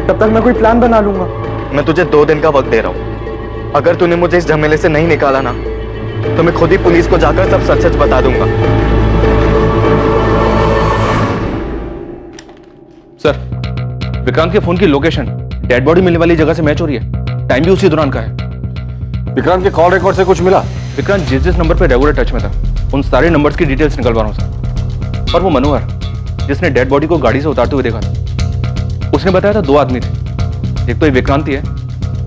तब तक मैं कोई प्लान बना लूंगा। मैं तुझे 2 दिन का वक्त दे रहा हूँ। अगर तूने मुझे इस झमेले से नहीं निकाला ना, तो मैं खुद ही पुलिस को जाकर सब सच सच बता दूंगा। सर, विक्रांत के फोन की लोकेशन डेड बॉडी मिलने वाली जगह से मैच हो रही है। टाइम भी उसी दौरान का है। विक्रांत के कॉल रिकॉर्ड से कुछ मिला? विक्रांत जिस नंबर पे रेगुलर टच में था, उन सारे नंबर्स की डिटेल्स निकलवा रहा हूँ सर। और वो मनोहर जिसने डेड बॉडी को गाड़ी से उतारते हुए देखा था, उसने बताया था 2 आदमी थे। एक तो ये विक्रांत ही है,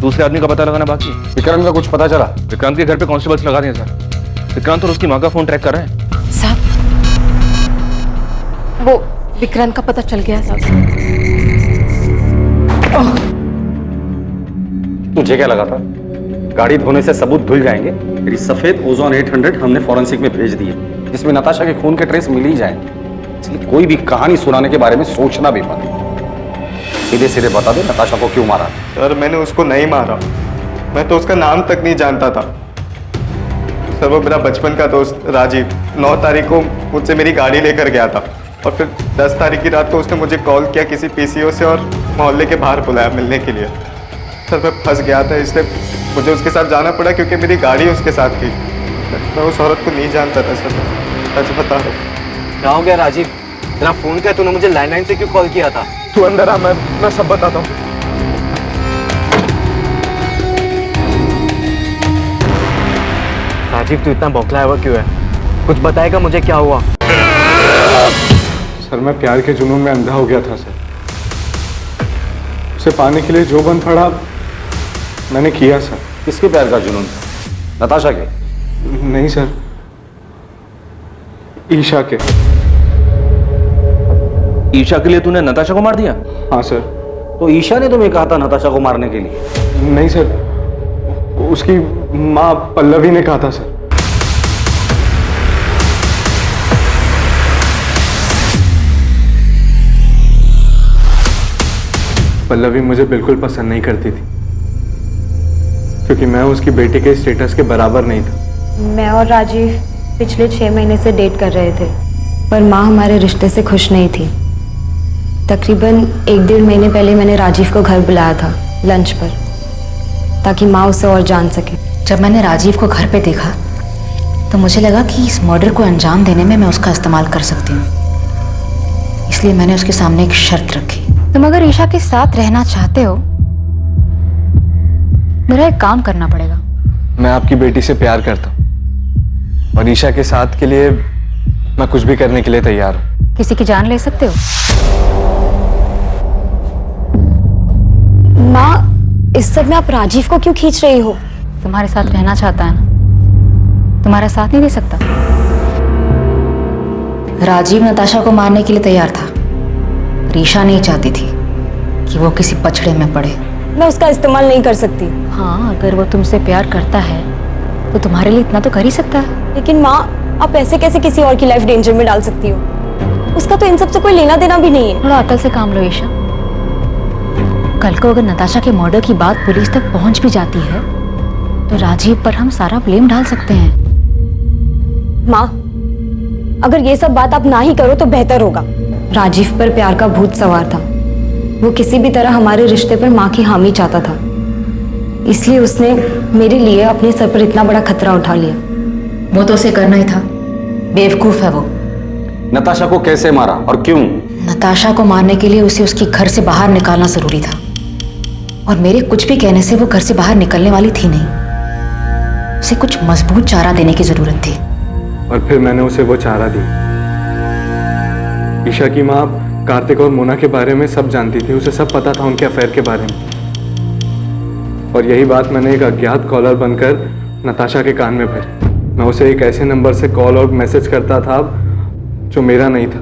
दूसरे आदमी का पता लगाना बाकी है। विक्रांत का कुछ पता चला? विक्रांत के घर पे कांस्टेबल्स लगा दिए सर। विक्रांत और उसकी माँ का फोन ट्रैक कर रहे हैं। साहब, वो विक्रांत का पता चल गया साहब। तुझे क्या लगा था गाड़ी धोने से सबूत धुल जाएंगे? तेरी सफेद ओजोन 800 हमने फॉरेंसिक में भेज दी है, जिसमें नताशा के खून के ट्रेस मिल ही जाएंगे। इसलिए कोई भी कहानी सुनाने के बारे में सोचना भी मत। सीधे सीधे बता दे नताशा को क्यों मारा? सर, मैंने उसको नहीं मारा। मैं तो उसका नाम तक नहीं जानता था। सर, वो मेरा बचपन का दोस्त राजीव 9 तारीख को मुझसे मेरी गाड़ी लेकर गया था, और फिर 10 तारीख की रात को उसने मुझे कॉल किया किसी पीसीओ से और मोहल्ले के बाहर बुलाया मिलने के लिए। सर, मैं फंस गया था, इसलिए मुझे उसके साथ जाना पड़ा क्योंकि मेरी गाड़ी उसके साथ थी। मैं उस औरत को नहीं जानता था सर, सच बता रहा हूँ। क्या हो गया राजीव? तेरा फोन क्या, तूने मुझे लैंडलाइन से क्यों कॉल किया था? तू अंदर आ, मैं सब बताता हूँ। राजीव, तू इतना बौखलाया हुआ क्यों है? कुछ बताएगा मुझे क्या हुआ? सर, मैं प्यार के जुनून में अंधा हो गया था सर। उसे पाने के लिए जो बन पड़ा मैंने किया सर। किसके प्यार का जुनून? नताशा के? नहीं सर, ईशा के। ईशा के लिए तूने नताशा को मार दिया? हाँ सर। तो ईशा ने तुम्हें कहा था नताशा को मारने के लिए? नहीं सर, उसकी माँ पल्लवी ने कहा था सर। पल्लवी मुझे बिल्कुल पसंद नहीं करती थी, क्योंकि मैं उसकी बेटे के स्टेटस के बराबर नहीं था। मैं और राजीव पिछले 6 महीने से डेट कर रहे थे, पर माँ हमारे रिश्ते से खुश नहीं थी। तकरीबन 1-1.5 महीने पहले मैंने राजीव को घर बुलाया था लंच पर, ताकि माँ उसे और जान सके। जब मैंने राजीव को घर पे देखा तो मुझे लगा कि इस मर्डर को अंजाम देने में मैं उसका इस्तेमाल कर सकती हूँ, इसलिए मैंने उसके सामने एक शर्त रखी। तुम अगर ईशा के साथ रहना चाहते हो, मेरा एक काम करना पड़ेगा। मैं आपकी बेटी से प्यार करता हूँ, और ईशा के साथ के लिए मैं कुछ भी करने के लिए तैयार हूँ। किसी की जान ले सकते हो? माँ, इस सब में आप राजीव को क्यों खींच रही हो? तुम्हारे साथ रहना चाहता है ना, तुम्हारा साथ नहीं दे सकता। राजीव नताशा को मारने के लिए तैयार था। रीशा नहीं चाहती थी कि वो किसी पछड़े में पड़े। मैं उसका इस्तेमाल नहीं कर सकती। हाँ, अगर वो तुमसे प्यार करता है तो तुम्हारे लिए इतना तो कर ही सकता है। लेकिन माँ, आप ऐसे कैसे किसी और की लाइफ डेंजर में डाल सकती हो? उसका तो इन सब से कोई लेना देना भी नहीं है। थोड़ा अकल से काम लो ईशा। कल को अगर नताशा के मर्डर की बात पुलिस तक पहुंच भी जाती है तो राजीव पर हम सारा ब्लेम डाल सकते हैं। माँ, अगर ये सब बात आप ना ही करो तो बेहतर होगा। राजीव पर प्यार का भूत सवार था। वो किसी भी तरह हमारे रिश्ते पर माँ की हामी चाहता था, इसलिए उसने मेरे लिए अपने सर पर इतना बड़ा खतरा उठा लिया। वो तो उसे करना ही था। बेवकूफ है वो। नताशा को कैसे मारा और क्यों? नताशा को मारने के लिए उसे उसके घर से बाहर निकालना जरूरी था, और मेरे कुछ भी कहने से वो घर से बाहर निकलने वाली थी नहीं। उसे कुछ मजबूत चारा देने की जरूरत थी। और फिर मैंने उसे वो चारा दी। ईशा की माँ कार्तिक और मोना के बारे में सब जानती थी, उसे सब पता था उनके अफेयर के बारे में। और यही बात मैंने एक अज्ञात कॉलर बनकर नताशा के कान में भरी। मैं उसे एक ऐसे नंबर से कॉल और मैसेज करता था जो मेरा नहीं था,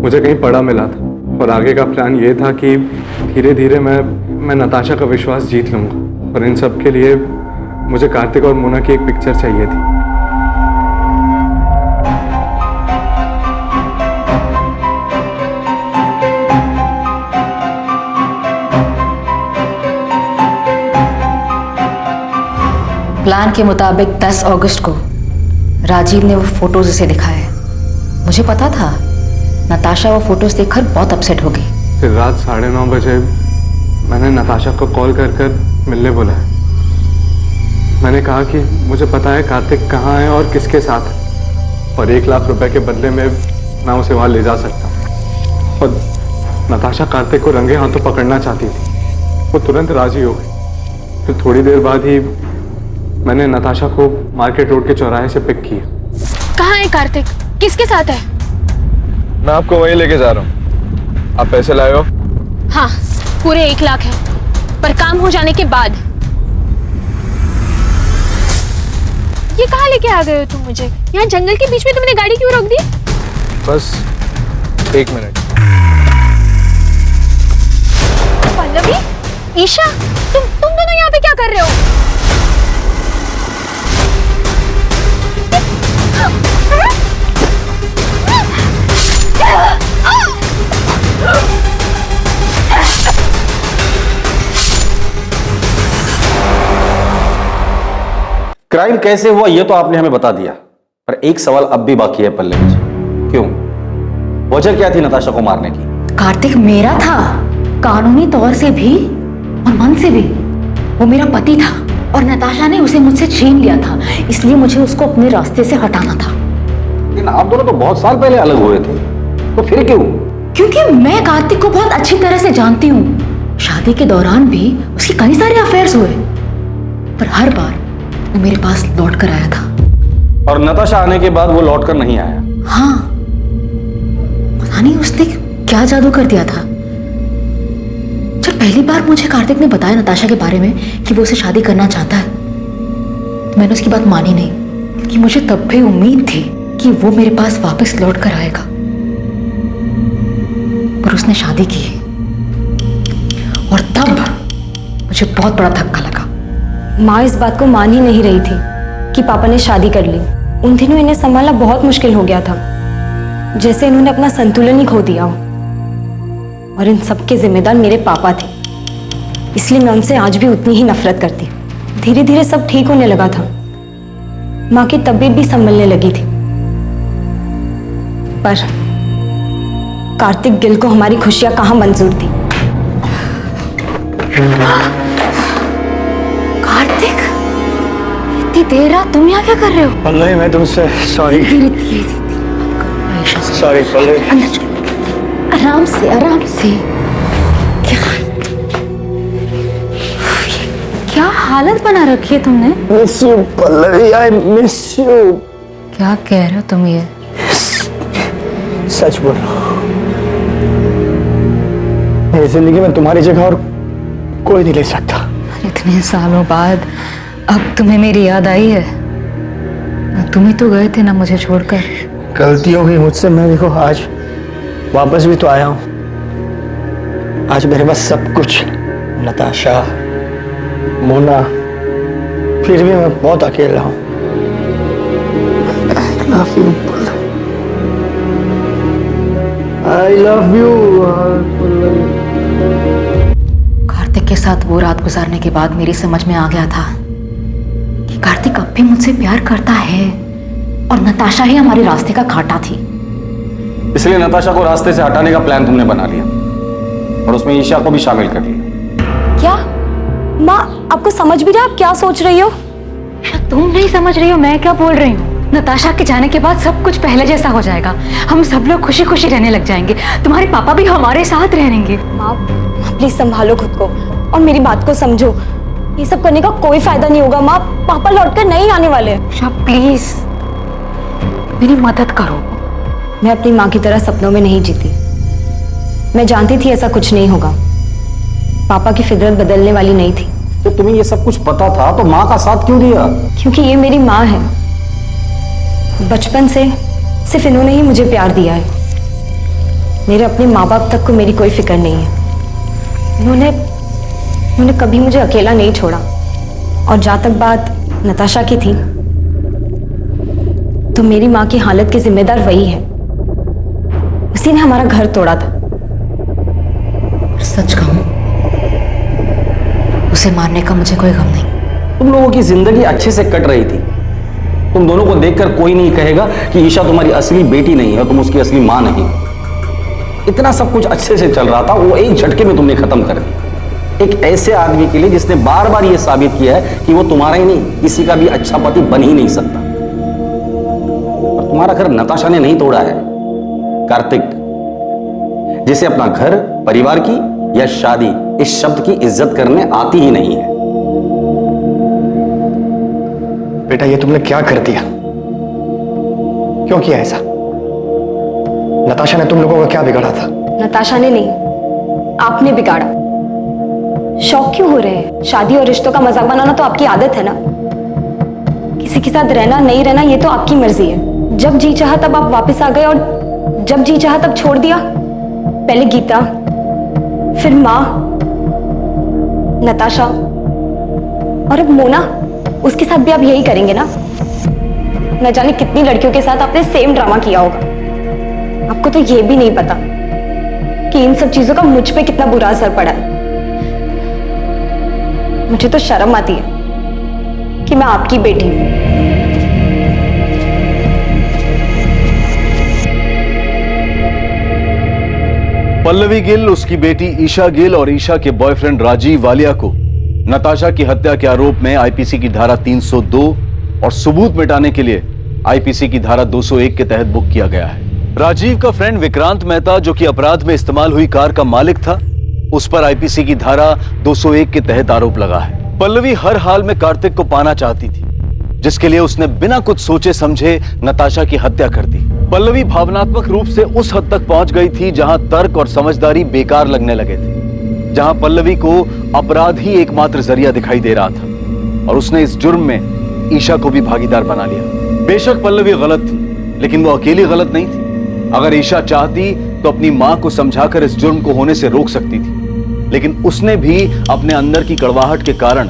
मुझे कहीं पड़ा मिला था। और आगे का प्लान ये था कि धीरे धीरे मैं नताशा का विश्वास जीत लूँगा। और इन सब के लिए मुझे कार्तिक और मोना की एक पिक्चर चाहिए थी। प्लान के मुताबिक 10 अगस्त को राजीव ने वो फोटोज उसे दिखाए। मुझे पता था नताशा वो फोटोज देखकर बहुत अपसेट हो गई। फिर रात 9:30 बजे मैंने नताशा को कॉल कर मिलने बुलाया। मैंने कहा कि मुझे पता है कार्तिक कहाँ है और किसके साथ है, और 1 लाख रुपए के बदले में मैं उसे वहाँ ले जा सकता हूँ। और नताशा कार्तिक को रंगे हाथों पकड़ना चाहती थी। वो तुरंत राजी हो गई। फिर थोड़ी देर बाद ही मैंने नताशा को मार्केट रोड के चौराहे से पिक किया। कहाँ है कार्तिक? किसके साथ है? मैं आपको वहीं लेके जा रहा हूँ। आप पैसे लाए हो? हाँ, पूरे 1 लाख है, पर काम हो जाने के बाद। ये कहाँ लेके आ गए हो तुम मुझे? यहाँ जंगल के बीच में तुमने गाड़ी क्यों रोक दी? बस 1 मिनट। पल्लवी, ईशा, तुम दोनों यहाँ पे क्या कर रहे हो? क्राइम कैसे हुआ ये तो आपने हमें बता दिया, पर एक सवाल अब भी बाकी है पल्लवी जी। क्यों? वजह क्या थी नताशा को मारने की? कार्तिक मेरा था, कानूनी तौर से भी और मन से भी। वो मेरा पति था और नताशा ने उसे मुझसे छीन लिया था, इसलिए मुझे उसको अपने रास्ते से हटाना था। लेकिन आप दोनों तो बहुत साल पहले अलग हुए थे, तो फिर क्यों? क्योंकि मैं कार्तिक को बहुत अच्छी तरह से जानती हूँ। शादी के दौरान भी उसके कई सारे अफेयर्स हुए, पर हर बार वो मेरे पास लौट कर आया था। और नताशा आने के बाद वो लौट कर नहीं आया? हाँ, पता नहीं उसने क्या जादू कर दिया था। जब पहली बार मुझे कार्तिक ने बताया नताशा के बारे में कि वो उसे शादी करना चाहता है, तो मैंने उसकी बात मानी नहीं, क्योंकि मुझे तब भी उम्मीद थी कि वो मेरे पास वापस लौट कर आएगा। पर उसने शादी की, और तब मुझे बहुत बड़ा धक्का लगा। माँ इस बात को मान ही नहीं रही थी कि पापा ने शादी कर ली। उन दिनों इन्हें संभालना बहुत मुश्किल हो गया था, जैसे इन्होंने अपना संतुलन ही खो दिया हो। और इन सब के जिम्मेदार मेरे पापा थे, इसलिए मैं उनसे आज भी उतनी ही नफरत करती। धीरे धीरे सब ठीक होने लगा था, माँ की तबीयत भी संभलने लगी थी। पर कार्तिक गिल को हमारी खुशियां कहाँ मंजूर थी। कार्तिक, इतनी देर रात तुम यहाँ क्या कर रहे हो? पल्लवी, मैं तुमसे सॉरी। सॉरी पल्लवी। अंदर चलो, आराम से आराम से। क्या हाल हालत बना रखी है तुमने। Miss you Pallavi, I miss you. क्या कह रहे हो तुम ये? सच बोल रहा हूं, मेरी जिंदगी में तुम्हारी जगह और कोई नहीं ले सकता। इतने सालों बाद अब तुम्हें मेरी याद आई है? तुम ही तो गए थे ना मुझे छोड़कर। गलती हो गई मुझसे, मैं देखो आज वापस भी तो आया हूं। आज मेरे पास सब कुछ, नताशा, मोना, फिर भी मैं बहुत अकेला हूं। I love you. कार्तिक के साथ वो रात गुजारने के बाद मेरी समझ में आ गया था कि कार्तिक अब भी मुझसे प्यार करता है और नताशा ही हमारे रास्ते का कांटा थी। इसलिए नताशा को रास्ते से हटाने का प्लान तुमने बना लिया और उसमें ईशा को भी शामिल कर लिया। क्या माँ, आपको समझ भी रहा है आप क्या सोच रही हो? तुम नहीं समझ रही हो मैं क्या बोल रही हूँ। नताशा के जाने के बाद सब कुछ पहले जैसा हो जाएगा। हम सब लोग खुशी खुशी रहने लग जाएंगे। तुम्हारे पापा भी हमारे साथ रहेंगे। माँ प्लीज संभालो खुद को और मेरी बात को समझो। ये सब करने का कोई फायदा नहीं होगा माँ, पापा लौटकर नहीं आने वाले। प्लीज मेरी मदद करो। मैं अपनी माँ की तरह सपनों में नहीं जीती। मैं जानती थी ऐसा कुछ नहीं होगा। पापा की फितरत बदलने वाली नहीं थी। तो तुम्हें ये सब कुछ पता था तो माँ का साथ क्यों दिया? क्योंकि ये मेरी माँ है। बचपन से सिर्फ इन्होंने ही मुझे प्यार दिया है। मेरे अपने माँ बाप तक को मेरी कोई फिक्र नहीं है। इन्होंने कभी मुझे अकेला नहीं छोड़ा। और जहाँ तक बात नताशा की थी, तो मेरी माँ की हालत की जिम्मेदार वही है। उसी ने हमारा घर तोड़ा था। सच कहूं, उसे मारने का मुझे कोई गम नहीं। तुम लोगों की जिंदगी अच्छे से कट रही थी। तुम दोनों को देखकर कोई नहीं कहेगा कि ईशा तुम्हारी असली बेटी नहीं है और तुम उसकी असली मां नहीं। इतना सब कुछ अच्छे से चल रहा था, वो एक झटके में तुमने खत्म कर दिया। एक ऐसे आदमी के लिए जिसने बार बार ये साबित किया है कि वो तुम्हारा ही नहीं किसी का भी अच्छा पति बन ही नहीं सकता। और तुम्हारा घर नताशा ने नहीं तोड़ा है, कार्तिक, जिसे अपना घर, परिवार की या शादी इस शब्द की इज्जत करने आती ही नहीं है। बेटा ये तुमने क्या कर दिया? क्यों किया ऐसा? नताशा ने तुम लोगों का क्या बिगाड़ा था? नताशा ने नहीं, आपने बिगाड़ा। शौक क्यों हो रहे हैं? शादी और रिश्तों का मजाक बनाना तो आपकी आदत है ना। किसी के साथ रहना नहीं रहना ये तो आपकी मर्जी है। जब जी चाहा तब आप वापस आ गए और जब जी चाहा तब छोड़ दिया। पहले गीता, फिर माँ, नताशा और अब मोना। उसके साथ भी आप यही करेंगे ना? न जाने कितनी लड़कियों के साथ आपने सेम ड्रामा किया होगा। आपको तो ये भी नहीं पता कि इन सब चीजों का मुझ पे कितना बुरा असर पड़ा है। मुझे तो शर्म आती है कि मैं आपकी बेटी हूं। पल्लवी गिल, उसकी बेटी ईशा गिल और ईशा के बॉयफ्रेंड राजीव वालिया को नताशा की हत्या के आरोप में आईपीसी की धारा 302 और सबूत मिटाने के लिए आईपीसी की धारा 201 के तहत बुक किया गया है। राजीव का फ्रेंड विक्रांत मेहता, जो कि अपराध में इस्तेमाल हुई कार का मालिक था, उस पर आईपीसी की धारा 201 के तहत आरोप लगा है। पल्लवी हर हाल में कार्तिक को पाना चाहती थी, जिसके लिए उसने बिना कुछ सोचे समझे नताशा की हत्या कर दी। पल्लवी भावनात्मक रूप से उस हद तक पहुंच गई थी जहां तर्क और समझदारी बेकार लगने लगे थे, जहां पल्लवी को अपराध ही एकमात्र जरिया दिखाई दे रहा था और उसने इस जुर्म में ईशा को भी भागीदार बना लिया। बेशक पल्लवी गलत थी, लेकिन वो अकेली गलत नहीं थी। अगर ईशा चाहती तो अपनी मां को समझाकर इस जुर्म को होने से रोक सकती थी, लेकिन उसने भी अपने अंदर की कड़वाहट के कारण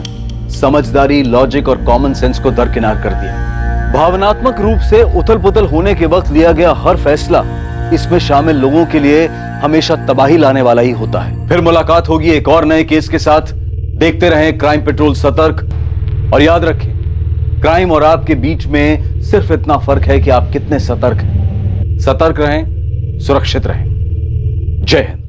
समझदारी, लॉजिक और कॉमन सेंस को दरकिनार कर दिया। भावनात्मक रूप से उथल पुथल होने के वक्त लिया गया हर फैसला इसमें शामिल लोगों के लिए हमेशा तबाही लाने वाला ही होता है। फिर मुलाकात होगी एक और नए केस के साथ। देखते रहें क्राइम पेट्रोल सतर्क, और याद रखें, क्राइम और आपके बीच में सिर्फ इतना फर्क है कि आप कितने सतर्क हैं। सतर्क रहें, सुरक्षित रहें। जय हिंद।